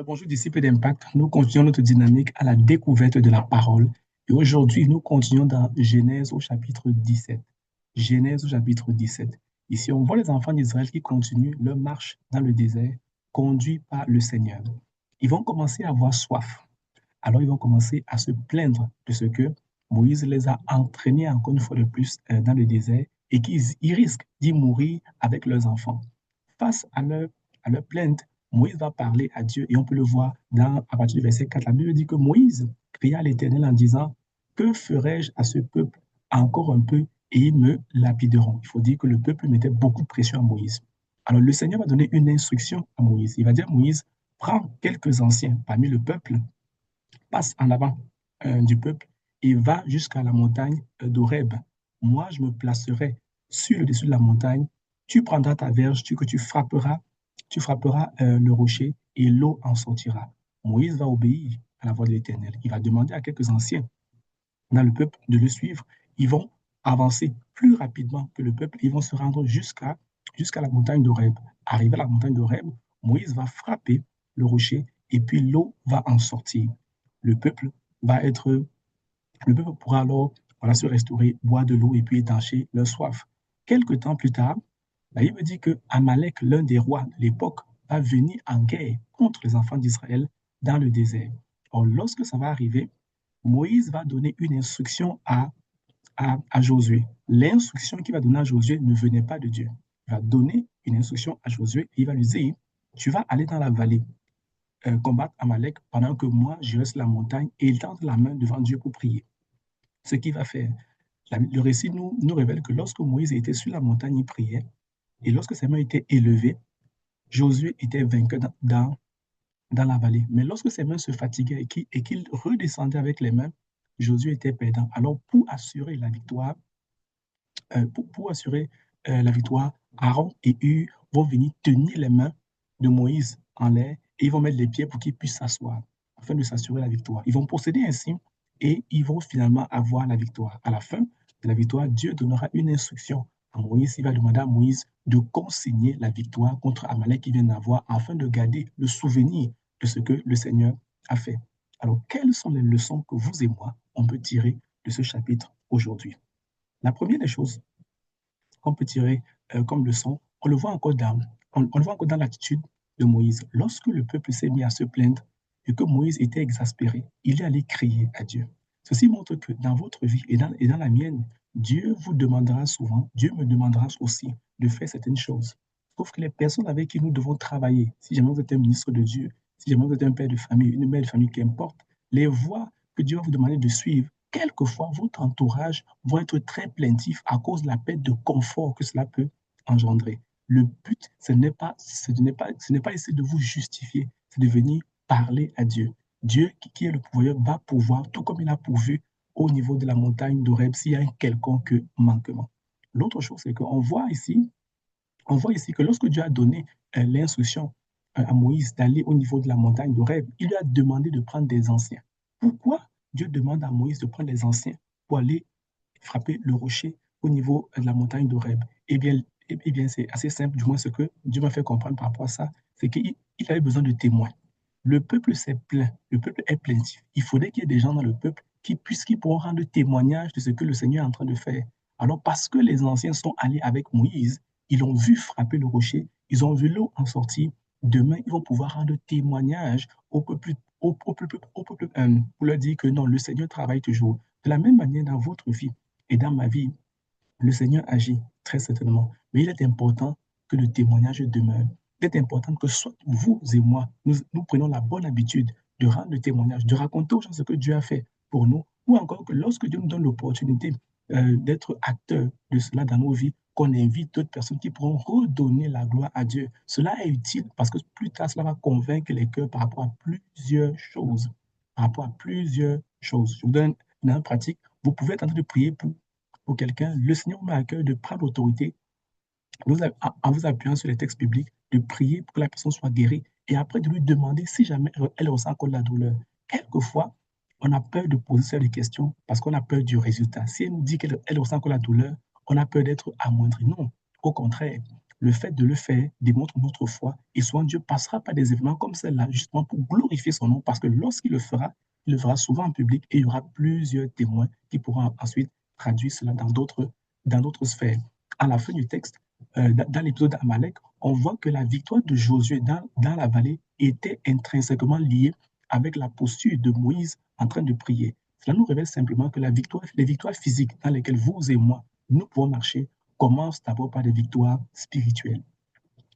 Bonjour disciples d'Impact, nous continuons notre dynamique à la découverte de la parole et aujourd'hui nous continuons dans Genèse au chapitre 17. Genèse au chapitre 17. Ici on voit les enfants d'Israël qui continuent leur marche dans le désert conduits par le Seigneur. Ils vont commencer à avoir soif. Alors ils vont commencer à se plaindre de ce que Moïse les a entraînés encore une fois de plus dans le désert et qu'ils risquent d'y mourir avec leurs enfants. Face à leur plainte, Moïse va parler à Dieu et on peut le voir à partir du verset 4. La Bible dit que Moïse cria à l'Éternel en disant, que ferai-je à ce peuple encore un peu et ils me lapideront. Il faut dire que le peuple mettait beaucoup de pression à Moïse. Alors le Seigneur va donner une instruction à Moïse. Il va dire à Moïse, prends quelques anciens parmi le peuple, passe en avant du peuple et va jusqu'à la montagne d'Horeb. Moi, je me placerai sur le dessus de la montagne. Tu prendras ta verge, tu frapperas le rocher et l'eau en sortira. Moïse va obéir à la voix de l'Éternel. Il va demander à quelques anciens dans le peuple de le suivre. Ils vont avancer plus rapidement que le peuple. Ils vont se rendre jusqu'à la montagne d'Horeb. Arrivé à la montagne d'Horeb, Moïse va frapper le rocher et puis l'eau va en sortir. Le peuple va être, le peuple pourra alors voilà, se restaurer, boire de l'eau et puis étancher leur soif. Quelque temps plus tard, la Bible dit que Amalek, l'un des rois de l'époque, va venir en guerre contre les enfants d'Israël dans le désert. Or, lorsque ça va arriver, Moïse va donner une instruction à Josué. L'instruction qu'il va donner à Josué ne venait pas de Dieu. Il va donner une instruction à Josué et il va lui dire, tu vas aller dans la vallée combattre Amalek pendant que moi, je reste la montagne et il tente la main devant Dieu pour prier. Ce qu'il va faire. Le récit nous révèle que lorsque Moïse était sur la montagne, il priait et lorsque ses mains étaient élevées, Josué était vainqueur dans la vallée. Mais lorsque ses mains se fatiguaient et qu'il redescendait avec les mains, Josué était perdant. Alors, pour assurer la victoire, Aaron et Hur vont venir tenir les mains de Moïse en l'air et ils vont mettre les pieds pour qu'il puisse s'asseoir afin de s'assurer la victoire. Ils vont procéder ainsi et ils vont finalement avoir la victoire. À la fin de la victoire, Dieu donnera une instruction à Moïse. Il va demander à Moïse de consigner la victoire contre Amalek qui vient d'avoir afin de garder le souvenir de ce que le Seigneur a fait. Alors, quelles sont les leçons que vous et moi, on peut tirer de ce chapitre aujourd'hui? La première des choses qu'on peut tirer comme leçon, on le voit encore dans l'attitude de Moïse. Lorsque le peuple s'est mis à se plaindre et que Moïse était exaspéré, il est allé crier à Dieu. Ceci montre que dans votre vie et dans la mienne, Dieu vous demandera souvent, Dieu me demandera aussi de faire certaines choses. Sauf que les personnes avec qui nous devons travailler, si jamais vous êtes un ministre de Dieu, si jamais vous êtes un père de famille, une mère de famille, qu'importe, les voies que Dieu va vous demander de suivre, quelquefois votre entourage va être très plaintif à cause de la perte de confort que cela peut engendrer. Le but, ce n'est pas essayer de vous justifier, c'est de venir parler à Dieu. Dieu, qui est le pourvoyeur, va pouvoir, tout comme il a pourvu au niveau de la montagne d'Horeb, s'il y a un quelconque manquement. L'autre chose, c'est on voit ici que lorsque Dieu a donné l'instruction à Moïse d'aller au niveau de la montagne d'Horeb, il lui a demandé de prendre des anciens. Pourquoi Dieu demande à Moïse de prendre des anciens pour aller frapper le rocher au niveau de la montagne d'Horeb? Eh bien c'est assez simple, du moins ce que Dieu m'a fait comprendre par rapport à ça, c'est qu'il avait besoin de témoins. Le peuple s'est plaint, le peuple est plaintif. Il faudrait qu'il y ait des gens dans le peuple qui pourront rendre témoignage de ce que le Seigneur est en train de faire. Alors, parce que les anciens sont allés avec Moïse, ils ont vu frapper le rocher, ils ont vu l'eau en sortir. Demain, ils vont pouvoir rendre témoignage au peuple pour leur dire que non, le Seigneur travaille toujours. De la même manière, dans votre vie et dans ma vie, le Seigneur agit très certainement. Mais il est important que le témoignage demeure. Il est important que soit vous et moi, nous prenons la bonne habitude de rendre le témoignage, de raconter aux gens ce que Dieu a fait pour nous, ou encore que lorsque Dieu nous donne l'opportunité d'être acteur de cela dans nos vies, qu'on invite d'autres personnes qui pourront redonner la gloire à Dieu. Cela est utile parce que plus tard, cela va convaincre les cœurs par rapport à plusieurs choses. Par rapport à plusieurs choses. Je vous donne une pratique. Vous pouvez être en train de prier pour quelqu'un. Le Seigneur met à cœur de prendre l'autorité en vous appuyant sur les textes bibliques, de prier pour que la personne soit guérie et après de lui demander si jamais elle ressent encore de la douleur. Quelquefois, on a peur de poser des questions parce qu'on a peur du résultat. Si elle nous dit qu'elle ressent encore la douleur, on a peur d'être amoindri. Non, au contraire, le fait de le faire démontre notre foi et souvent Dieu passera par des événements comme celle-là justement pour glorifier son nom parce que lorsqu'il il le fera souvent en public et il y aura plusieurs témoins qui pourront ensuite traduire cela dans d'autres sphères. À la fin du texte, dans l'épisode d'Amalek, on voit que la victoire de Josué dans la vallée était intrinsèquement liée avec la posture de Moïse en train de prier. Cela nous révèle simplement que les victoires physiques dans lesquelles vous et moi, nous pouvons marcher, commencent d'abord par des victoires spirituelles.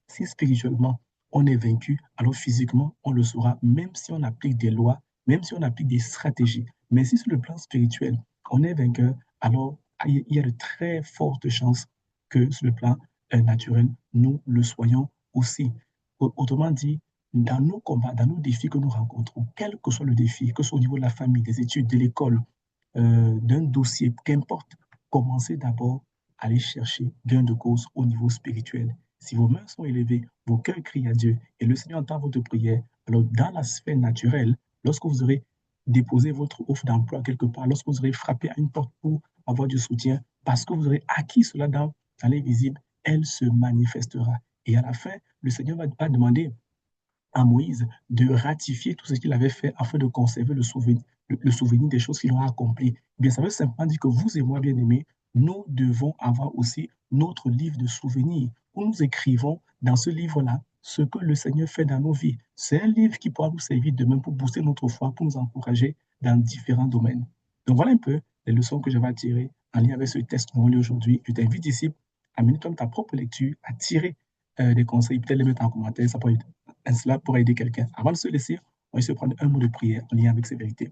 Si spirituellement, on est vaincu, alors physiquement, on le sera, même si on applique des lois, même si on applique des stratégies. Mais si sur le plan spirituel, on est vainqueur, alors il y a de très fortes chances que sur le plan naturel, nous le soyons aussi. Autrement dit, dans nos combats, dans nos défis que nous rencontrons, quel que soit le défi, que ce soit au niveau de la famille, des études, de l'école, d'un dossier, qu'importe, commencez d'abord à aller chercher gain de cause au niveau spirituel. Si vos mains sont élevées, vos cœurs crient à Dieu et le Seigneur entend votre prière, alors dans la sphère naturelle, lorsque vous aurez déposé votre offre d'emploi quelque part, lorsque vous aurez frappé à une porte pour avoir du soutien, parce que vous aurez acquis cela dans l'invisible, elle se manifestera. Et à la fin, le Seigneur va pas demander à Moïse de ratifier tout ce qu'il avait fait afin de conserver le souvenir des choses qu'il aura accomplies. Eh bien, ça veut simplement dire que vous et moi, bien-aimés, nous devons avoir aussi notre livre de souvenirs où nous écrivons dans ce livre-là ce que le Seigneur fait dans nos vies. C'est un livre qui pourra nous servir demain pour booster notre foi, pour nous encourager dans différents domaines. Donc voilà un peu les leçons que j'avais à tirer en lien avec ce texte qu'on lit aujourd'hui. Je t'invite ici à mener toi ta propre lecture, à tirer des conseils, peut-être les mettre en commentaire, ça peut être cela pour aider quelqu'un. Avant de se laisser, on va se prendre un mot de prière en lien avec ces vérités.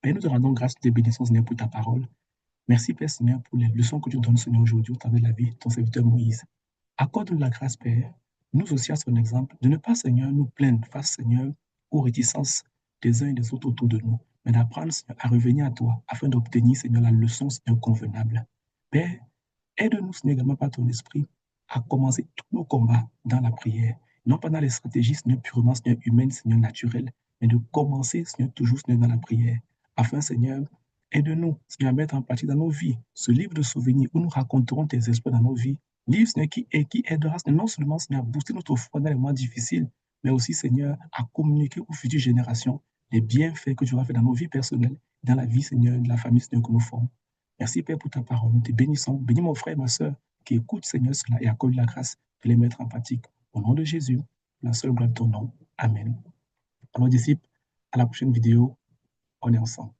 Et nous te rendons grâce de tes bénédictions, Seigneur, pour ta parole. Merci, Père Seigneur, pour les leçons que tu donnes, Seigneur, aujourd'hui au travers de la vie de ton serviteur Moïse. Accorde-nous la grâce, Père, nous aussi à son exemple, de ne pas, Seigneur, nous plaindre face, Seigneur, aux réticences des uns et des autres autour de nous, mais d'apprendre, Seigneur, à revenir à toi afin d'obtenir, Seigneur, la leçon, Seigneur, convenable. Père, aide-nous, Seigneur, également par ton esprit, à commencer tous nos combats dans la prière. Non pas dans les stratégies, Seigneur, purement, Seigneur, humaines, Seigneur, naturelles, mais de commencer, Seigneur, toujours, Seigneur, dans la prière. Afin, Seigneur, aide-nous, Seigneur, à mettre en pratique dans nos vies ce livre de souvenirs où nous raconterons tes exploits dans nos vies. Livre, Seigneur, qui aidera, Seigneur, non seulement, Seigneur, à booster notre foi dans les moments difficiles, mais aussi, Seigneur, à communiquer aux futures générations les bienfaits que tu auras fait dans nos vies personnelles, dans la vie, Seigneur, de la famille, Seigneur, que nous formons. Merci, Père, pour ta parole. Nous te bénissons. Bénis mon frère et ma soeur qui écoutent, Seigneur, cela et accorde la grâce de les mettre en pratique. Au nom de Jésus, la seule gloire de ton nom. Amen. Alors, disciples, à la prochaine vidéo. On est ensemble.